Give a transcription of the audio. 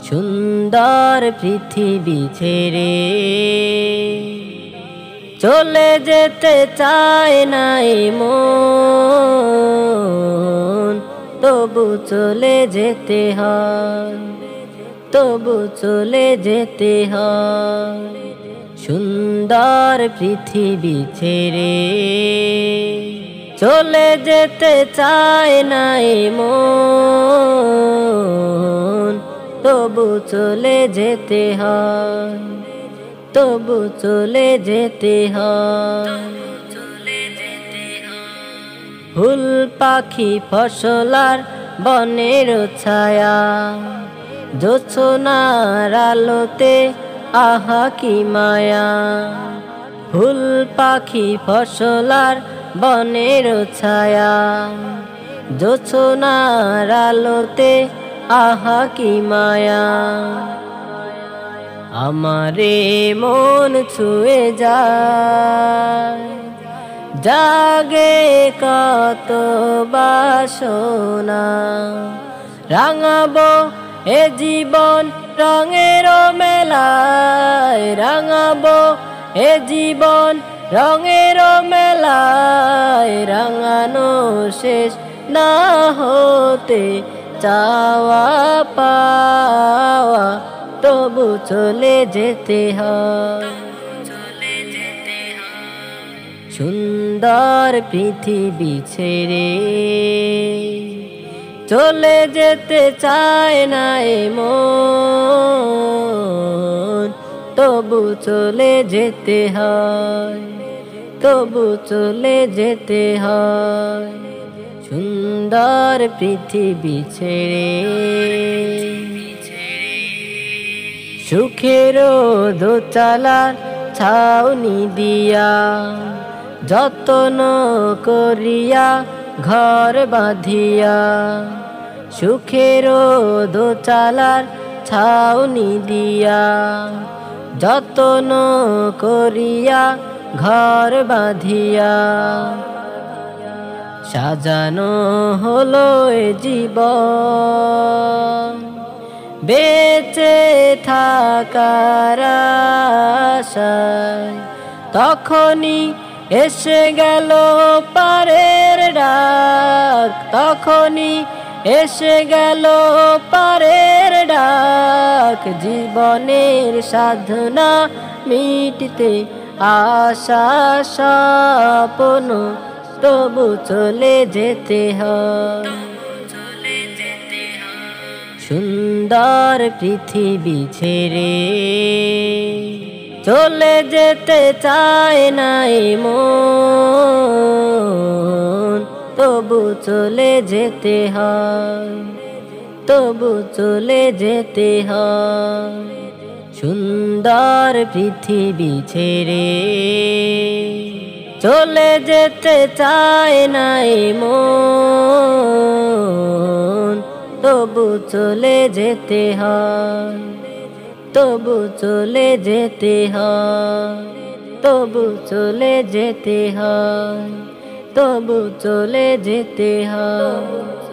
সুন্দর পৃথিবী ছেড়ে চলে যেতে চায় না এ মন, তবু চলে যেতে হয়, তবু চলে যেতে হয়। সুন্দর পৃথিবী ছেড়ে চলে যেতে চায় না এ মন, তবু চলে যেতে হয়, তবু চলে যেতে হয়। ফুল পাখি ফসলার বনের ছায়া, জোছনার আলোতে আহা কি মায়া। ফুল পাখি ফসলার বনের ছায়া, জোছনার আলোতে আহা কি মায়া। আমারে মন ছুঁয়ে যায়, জাগে কত বাসনা। রাঙাবো এ জীবন রঙের মেলায়, রাঙাবো এ জীবন রঙের মেলায়। রাঙানো শেষ না হতে চাওয়া পাওয়া, তবু চলে যেতে হয়। সুন্দর পৃথিবী ছেড়ে চলে যেতে চায় না এ মন, তবু চলে যেতে হয়, তবু চলে যেতে হয়। সুন্দর পৃথিবী ছেড়ে সুখেরও দোচালার ছাউনি দিয়া, যত্ন করিয়া ঘর বাঁধিয়া। সুখেরও দোচালার ছাউনি দিয়া, যত্ন করিয়া ঘর বাঁধিয়া। সাজানো হলো এ জীবন বেঁচে থাকার আশায়, তখনই এসে গেল পারের ডাক, তখনই এসে গেল পারের ডাক। জীবনের সাধনা মিটতে আশা স্বপ্ন, তবু চলে যেতে হয়। সুন্দর পৃথিবী ছেড়ে চলে যেতে চায় না এ মন, তবু চলে যেতে হয়, তবু চলে যেতে হয়। সুন্দর পৃথিবী ছেড়ে চলে যেতে চায় না এ মন, তবু চলে যেতে হয়, তবু চলে যেতে হয়, তবু চলে যেতে হয়, তবু চলে যেতে হয়।